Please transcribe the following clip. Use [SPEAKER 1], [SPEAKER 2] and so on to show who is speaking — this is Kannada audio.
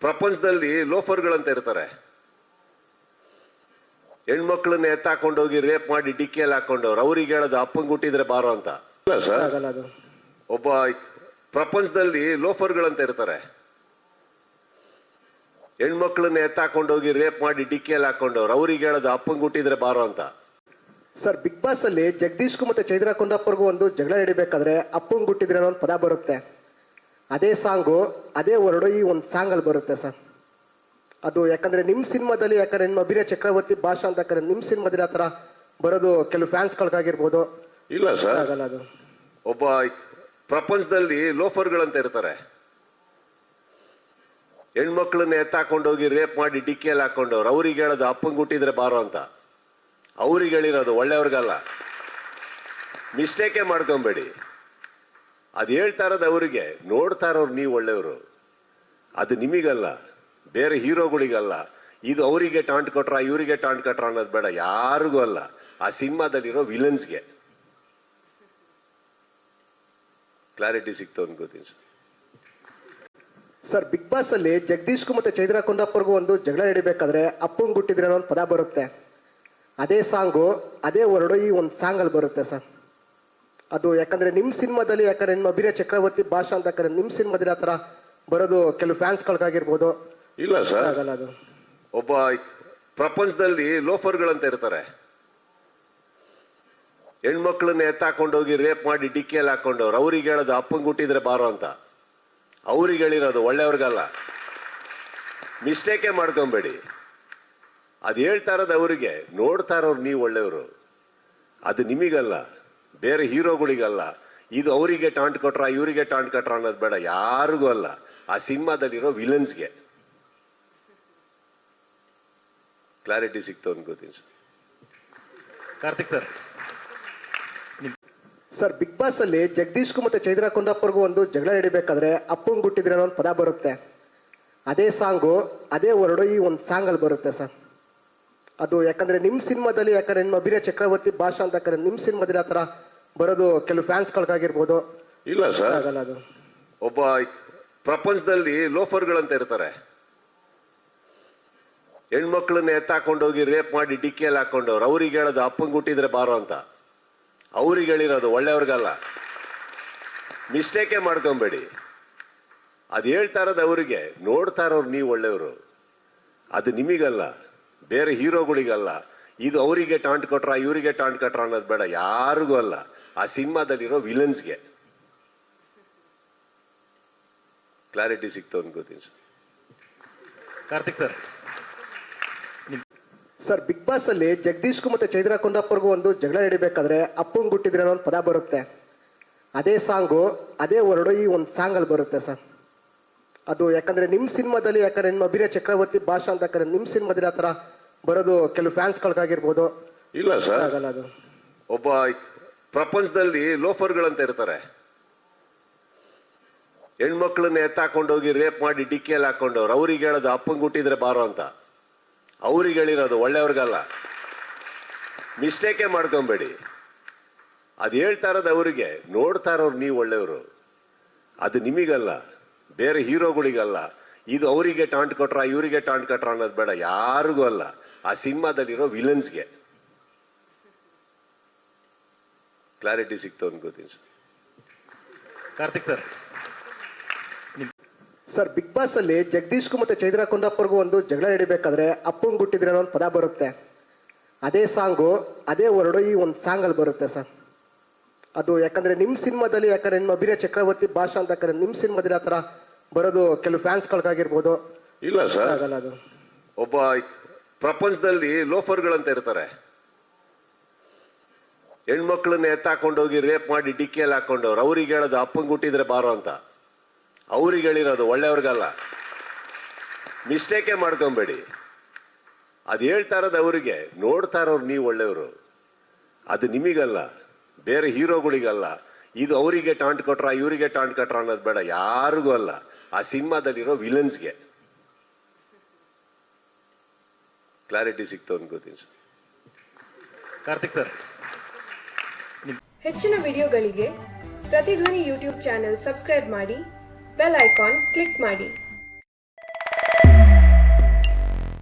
[SPEAKER 1] ಪ್ರಪಂಚದಲ್ಲಿ ಲೋಫರ್ಗಳಂತ ಇರ್ತಾರೆ. ಹೆಣ್ಮಕ್ಳನ್ನ ಎತ್ತಾಕೊಂಡೋಗಿ ರೇಪ್ ಮಾಡಿ ಡಿಕ್ಕಿಯಲ್ಲಿ ಹಾಕೊಂಡವ್ರು. ಅವ್ರಿಗೆ ಹೇಳೋದು ಅಪ್ಪಂಗ್ ಹುಟ್ಟಿದ್ರೆ ಬಾರೋ ಅಂತ ಇಲ್ಲ ಸರ್. ಒಬ್ಬ ಪ್ರಪಂಚದಲ್ಲಿ ಲೋಫರ್ಗಳಂತ ಇರ್ತಾರೆ. ಹೆಣ್ಮಕ್ಳನ್ನ ಎತ್ತಾಕೊಂಡೋಗಿ ರೇಪ್ ಮಾಡಿ ಡಿಕ್ಕಿಯಲ್ಲಿ ಹಾಕೊಂಡವ್ರು. ಅವ್ರಿಗೆ ಹೇಳೋದು ಅಪ್ಪಂಗ್ ಹುಟ್ಟಿದ್ರೆ ಬಾರೋ ಅಂತ.
[SPEAKER 2] ಸರ್, ಬಿಗ್ ಬಾಸ್ ಅಲ್ಲಿ ಜಗದೀಶ್ಗೂ ಮತ್ತೆ ಚೈತ್ರ ಕುಂದಾಪುರ್ಗೂ ಒಂದು ಜಗಳ ಹಿಡಿಬೇಕಾದ್ರೆ ಅಪ್ಪಂಗ್ ಹುಟ್ಟಿದ್ರೆ ಅನ್ನೋ ಒಂದು ಪದ ಬರುತ್ತೆ. ಅದೇ ಸಾಂಗು ಅದೇ ವರ್ಡು ಈ ಒಂದು ಸಾಂಗ್ ಅಲ್ಲಿ ಬರುತ್ತೆ ಸರ್. ಅದು ಯಾಕಂದ್ರೆ ನಿಮ್ ಸಿನಿಮಾದಲ್ಲಿ ಯಾಕಂದ್ರೆ ನಿಮ್ಮ ಅಭಿನಯ ಚಕ್ರವರ್ತಿ ಭಾಷಾ ಅಂತ ಯಾಕಂದ್ರೆ ನಿಮ್ ಸಿನಿಮಾದಲ್ಲಿ ಆತರ ಬರೋದು ಕೆಲವು ಫ್ಯಾನ್ಸ್ ಗಳಿಗಾಗಿರ್ಬೋದು.
[SPEAKER 1] ಇಲ್ಲ ಸರ್,
[SPEAKER 2] ಆಗಲ್ಲ. ಅದು
[SPEAKER 1] ಒಬ್ಬ ಪ್ರಪಂಚದಲ್ಲಿ ಲೋಫರ್ಗಳಂತ ಇರ್ತಾರೆ. ಹೆಣ್ಮಕ್ಳನ್ನ ಎತ್ತಾಕೊಂಡೋಗಿ ರೇಪ್ ಮಾಡಿ ಡಿಕ್ಕಿಯಲ್ಲಿ ಹಾಕೊಂಡವ್ರು. ಅವ್ರಿಗೆ ಹೇಳೋದು ಅಪ್ಪಂಗ್ ಹುಟ್ಟಿದ್ರೆ ಬಾರೋ ಅಂತ. ಅವ್ರಿಗೆ ಹೇಳಿರೋದು ಒಳ್ಳೆಯವ್ರಿಗಲ್ಲ. ಮಿಸ್ಟೇಕೇ ಮಾಡ್ಕೊಂಬೇಡಿ. ಅದು ಹೇಳ್ತಾ ಇರೋದು ಅವರಿಗೆ, ನೋಡ್ತಾ ಇರೋರು ನೀವು ಒಳ್ಳೆಯವರು. ಅದು ನಿಮಗಲ್ಲ, ಬೇರೆ ಹೀರೋಗಳಿಗಲ್ಲ. ಇದು ಅವರಿಗೆ ಟಾಂಟ್ ಕೊಟ್ರ ಇವರಿಗೆ ಟಾಂಟ್ ಕೊಟ್ರ ಅನ್ನೋದು ಬೇಡ, ಯಾರಿಗೂ ಅಲ್ಲ. ಆ ಸಿನಿಮಾದಲ್ಲಿರೋ ವಿಲನ್ಸ್ಗೆ ಕ್ಲಾರಿಟಿ ಸಿಕ್ತು ಅನ್ಕೋತೀನಿ
[SPEAKER 2] ಸರ್. ಬಿಗ್ ಬಾಸ್ ಅಲ್ಲಿ ಜಗದೀಶ್ಗೂ ಮತ್ತೆ ಚೈತ್ರ ಕುಂದಾಪುರ್ಗೂ ಒಂದು ಜಗಳ ಹಿಡಿಬೇಕಾದ್ರೆ ಅಪ್ಪಂಗ್ ಹುಟ್ಟಿದ್ರೆ ಅನ್ನೋ ಒಂದು ಪದ ಬರುತ್ತೆ. ಅದೇ ಸಾಂಗು ಅದೇ ವರ್ಡು ಈ ಒಂದು ಸಾಂಗ್ ಅಲ್ಲಿ ಬರುತ್ತೆ ಸರ್. ಅದು ಯಾಕಂದ್ರೆ ನಿಮ್ ಸಿನಿಮಾದಲ್ಲಿ ಯಾಕಂದ್ರೆ ನಿಮ್ಮ ಅಭಿನಯ ಚಕ್ರವರ್ತಿ ಭಾಷಾ ಅಂತ ಯಾಕಂದ್ರೆ ನಿಮ್ ಸಿನಿಮಾದಲ್ಲಿ ಆತರ ಬರೋದು ಕೆಲವು ಫ್ಯಾನ್ಸ್ ಗಳಿಗಾಗಿರ್ಬೋದು.
[SPEAKER 1] ಇಲ್ಲ ಸರ್,
[SPEAKER 2] ಆಗಲ್ಲ. ಅದು
[SPEAKER 1] ಒಬ್ಬ ಪ್ರಪಂಚದಲ್ಲಿ ಲೋಫರ್ಗಳಂತ ಇರ್ತಾರೆ. ಹೆಣ್ಮಕ್ಳನ್ನ ಎತ್ತಾಕೊಂಡೋಗಿ ರೇಪ್ ಮಾಡಿ ಡಿಕ್ಕಿಯಲ್ಲಿ ಹಾಕೊಂಡವ್ರು. ಅವ್ರಿಗೆ ಹೇಳೋದು ಅಪ್ಪಂಗ್ ಹುಟ್ಟಿದ್ರೆ ಬಾರೋ ಅಂತ. ಅವ್ರಿಗೆ ಹೇಳಿರೋದು ಒಳ್ಳೆಯವ್ರಿಗಲ್ಲ. ಮಿಸ್ಟೇಕೇ ಮಾಡ್ಕೊಂಬೇಡಿ. ಅದು ಹೇಳ್ತಾ ಇರೋದು ಅವರಿಗೆ, ನೋಡ್ತಾ ಇರೋರು ನೀವು ಒಳ್ಳೆಯವರು. ಅದು ನಿಮಗಲ್ಲ, ಬೇರೆ ಹೀರೋಗಳಿಗಲ್ಲ. ಇದು ಅವರಿಗೆ ಟಾಂಟ್ ಕೊಟ್ರ ಇವರಿಗೆ ಟಾಂಟ್ ಕೊಟ್ರ ಅನ್ನೋದು ಬೇಡ, ಯಾರಿಗೂ ಅಲ್ಲ. ಆ ಸಿನಿಮಾದಲ್ಲಿರೋ ವಿಲನ್ಸ್ಗೆ ಕ್ಲಾರಿಟಿ ಸಿಕ್ತು ಅನ್ಕೋತೀನಿ
[SPEAKER 3] Karthik sir.
[SPEAKER 2] Sir, big boss ಅಲ್ಲಿ ಜಗದೀಶ್ಗೂ ಮತ್ತೆ ಚೈತ್ರ ಕುಂದಾಪುರ್ಗೂ ಒಂದು ಜಗಳ ಹಿಡಿಬೇಕಾದ್ರೆ ಅಪ್ಪಂಗ್ ಹುಟ್ಟಿದ್ರೆ ಅನ್ನೋ ಒಂದು ಪದ ಬರುತ್ತೆ. ಅದೇ ಸಾಂಗು ಅದೇ ವರ್ಡು ಈ ಒಂದು ಸಾಂಗ್ ಅಲ್ಲಿ ಬರುತ್ತೆ ಸರ್. ಅದು ಯಾಕಂದ್ರೆ ನಿಮ್ ಸಿನಿಮಾದಲ್ಲಿ ಯಾಕಂದ್ರೆ ನಿಮ್ಮ ಅಭಿನಯ ಚಕ್ರವರ್ತಿ ಭಾಷಾ ಅಂತ ಯಾಕಂದ್ರೆ ನಿಮ್ ಸಿನಿಮಾದಲ್ಲಿ ಆತರ ಬರೋದು ಕೆಲವು ಫ್ಯಾನ್ಸ್ ಗಳಿಗಾಗಿರ್ಬೋದು.
[SPEAKER 1] ಇಲ್ಲ ಸರ್,
[SPEAKER 2] ಆಗಲ್ಲ. ಅದು
[SPEAKER 1] ಒಬ್ಬ ಪ್ರಪಂಚದಲ್ಲಿ ಲೋಫರ್ಗಳಂತ ಇರ್ತಾರೆ. ಹೆಣ್ಮಕ್ಳನ್ನ ಎತ್ತಾಕೊಂಡೋಗಿ ರೇಪ್ ಮಾಡಿ ಡಿಕ್ಕಿಯಲ್ಲಿ ಹಾಕೊಂಡವ್ರು. ಅವ್ರಿಗೆ ಹೇಳೋದು ಅಪ್ಪಂಗ್ ಹುಟ್ಟಿದ್ರೆ ಬಾರೋ ಅಂತ. ಅವ್ರಿಗೆ ಹೇಳಿರೋದು ಒಳ್ಳೆಯವ್ರಿಗಲ್ಲ. ಮಿಸ್ಟೇಕೇ ಮಾಡ್ಕೊಂಬೇಡಿ. ಅದು ಹೇಳ್ತಾ ಇರೋದು ಅವರಿಗೆ, ನೋಡ್ತಾ ಇರೋರು ನೀವು ಒಳ್ಳೆಯವರು. ಅದು ನಿಮಗಲ್ಲ, ಬೇರೆ ಹೀರೋಗಳಿಗಲ್ಲ. ಇದು ಅವರಿಗೆ ಟಾಂಟ್ ಕೊಟ್ರ ಇವರಿಗೆ ಟಾಂಟ್ ಕೊಟ್ರ ಅನ್ನೋದು ಬೇಡ, ಯಾರಿಗೂ ಅಲ್ಲ. ಆ ಸಿನಿಮಾದಲ್ಲಿರೋ ವಿಲನ್ಸ್ಗೆ ಕ್ಲಾರಿಟಿ ಸಿಕ್ತು ಅನ್ಕೋತೀನಿ
[SPEAKER 3] Karthik sir.
[SPEAKER 2] Sir, big boss ಅಲ್ಲಿ ಜಗದೀಶ್ಗೂ ಮತ್ತೆ ಚೈತ್ರ ಕುಂದಾಪುರ್ಗೂ ಒಂದು ಜಗಳ ಹಿಡಿಬೇಕಾದ್ರೆ ಅಪ್ಪಂಗ್ ಹುಟ್ಟಿದ್ರೆ ಅನ್ನೋ ಒಂದು ಪದ ಬರುತ್ತೆ. ಅದೇ ಸಾಂಗು ಅದೇ ವರ್ಡು ಈ ಒಂದು ಸಾಂಗ್ ಅಲ್ಲಿ ಬರುತ್ತೆ ಸರ್. ಅದು ಯಾಕಂದ್ರೆ ನಿಮ್ ಸಿನಿಮಾದಲ್ಲಿ ಯಾಕಂದ್ರೆ ನಿಮ್ಮ ಅಭಿನಯ ಚಕ್ರವರ್ತಿ ಭಾಷಾ ಅಂತ ಯಾಕಂದ್ರೆ ನಿಮ್ ಸಿನಿಮಾದಲ್ಲಿ ಆತರ ಬರೋದು ಕೆಲವು ಫ್ಯಾನ್ಸ್ ಗಳಿಗಾಗಿರ್ಬೋದು.
[SPEAKER 1] ಇಲ್ಲ ಸರ್,
[SPEAKER 2] ಆಗಲ್ಲ. ಅದು
[SPEAKER 1] ಒಬ್ಬ ಪ್ರಪಂಚದಲ್ಲಿ ಲೋಫರ್ಗಳಂತ ಇರ್ತಾರೆ. ಹೆಣ್ಮಕ್ಳನ್ನ ಎತ್ತಾಕೊಂಡೋಗಿ ರೇಪ್ ಮಾಡಿ ಡಿಕ್ಕಿಯಲ್ಲಿ ಹಾಕೊಂಡವ್ರು. ಅವ್ರಿಗೆ ಹೇಳೋದು ಅಪ್ಪಂಗ್ ಹುಟ್ಟಿದ್ರೆ ಬಾರೋ ಅಂತ. ಅವ್ರಿಗೆ ಹೇಳಿರೋದು ಒಳ್ಳೆಯವ್ರಿಗಲ್ಲ. ಮಿಸ್ಟೇಕೇ ಮಾಡ್ಕೊಂಬೇಡಿ. ಅದು ಹೇಳ್ತಾ ಇರೋದು ಅವರಿಗೆ, ನೋಡ್ತಾ ಇರೋರು ನೀವು ಒಳ್ಳೆಯವರು. ಅದು ನಿಮಗಲ್ಲ, ಬೇರೆ ಹೀರೋಗಳಿಗಲ್ಲ. ಇದು ಅವರಿಗೆ ಟಾಂಟ್ ಕೊಟ್ರ ಇವರಿಗೆ ಟಾಂಟ್ ಕೊಟ್ರ ಅನ್ನೋದು ಬೇಡ, ಯಾರಿಗೂ ಅಲ್ಲ. ಆ ಸಿನಿಮಾದಲ್ಲಿರೋ ವಿಲನ್ಸ್ಗೆ ಕ್ಲಾರಿಟಿ ಸಿಕ್ತು ಅನ್ಕೋತೀನಿ
[SPEAKER 3] Karthik sir.
[SPEAKER 2] Sir, big boss ಅಲ್ಲಿ ಜಗದೀಶ್ಗೂ ಮತ್ತೆ ಚೈತ್ರ ಕುಂದಾಪುರ್ಗೂ ಒಂದು ಜಗಳ ಹಿಡಿಬೇಕಾದ್ರೆ ಅಪ್ಪಂಗ್ ಹುಟ್ಟಿದ್ರೆ ಅನ್ನೋ ಒಂದು ಪದ ಬರುತ್ತೆ. ಅದೇ ಸಾಂಗು ಅದೇ ವರ್ಡು ಈ ಒಂದು ಸಾಂಗ್ ಅಲ್ಲಿ ಬರುತ್ತೆ ಸರ್. ಅದು ಯಾಕಂದ್ರೆ ನಿಮ್ ಸಿನಿಮಾದಲ್ಲಿ ಯಾಕಂದ್ರೆ ನಿಮ್ಮ ಅಭಿನಯ ಚಕ್ರವರ್ತಿ ಭಾಷಾ ಅಂತ ಯಾಕಂದ್ರೆ ನಿಮ್ ಸಿನಿಮಾದಲ್ಲಿ ಆತರ ಬರೋದು ಕೆಲವು ಫ್ಯಾನ್ಸ್ ಗಳಿಗಾಗಿರ್ಬೋದು.
[SPEAKER 1] ಇಲ್ಲ ಸರ್,
[SPEAKER 2] ಆಗಲ್ಲ. ಅದು
[SPEAKER 1] ಒಬ್ಬ ಪ್ರಪಂಚದಲ್ಲಿ ಲೋಫರ್ಗಳಂತ ಇರ್ತಾರೆ. ಹೆಣ್ಮಕ್ಳನ್ನ ಎತ್ತಾಕೊಂಡೋಗಿ ರೇಪ್ ಮಾಡಿ ಡಿಕ್ಕಿಯಲ್ಲಿ ಹಾಕೊಂಡವ್ರು. ಅವ್ರಿಗೆ ಹೇಳೋದು ಅಪ್ಪಂಗ್ ಹುಟ್ಟಿದ್ರೆ ಬಾರೋ ಅಂತ. ಅವ್ರಿಗೆ ಹೇಳಿರೋದು ಒಳ್ಳೆಯವ್ರಿಗಲ್ಲ. ಮಿಸ್ಟೇಕೇ ಮಾಡ್ಕೊಂಬೇಡಿ. ಅದು ಹೇಳ್ತಾ ಇರೋದು ಅವರಿಗೆ, ನೋಡ್ತಾ ಇರೋರು ನೀವು ಒಳ್ಳೆಯವರು. ಅದು ನಿಮಗಲ್ಲ, ಬೇರೆ ಹೀರೋಗಳಿಗಲ್ಲ. ಇದು ಅವರಿಗೆ ಟಾಂಟ್ ಕೊಟ್ರ ಇವರಿಗೆ ಟಾಂಟ್ ಕೊಟ್ರ ಅನ್ನೋದು ಬೇಡ, ಯಾರಿಗೂ ಅಲ್ಲ. ಆ ಸಿನಿಮಾದಲ್ಲಿರೋ ವಿಲನ್ಸ್ಗೆ ಕ್ಲಾರಿಟಿ ಸಿಕ್ತು ಅನ್ಕೋತೀನಿ
[SPEAKER 3] ಕಾರ್ತಿಕ್ ಸರ್.
[SPEAKER 4] ಹೆಚ್ಚಿನ ವಿಡಿಯೋಗಳಿಗೆ ಪ್ರತಿಧ್ವನಿ ಯೂಟ್ಯೂಬ್ ಚಾನೆಲ್ ಸಬ್ಸ್ಕ್ರೈಬ್ ಮಾಡಿ, ಬೆಲ್ ಐಕಾನ್ ಕ್ಲಿಕ್ ಮಾಡಿ.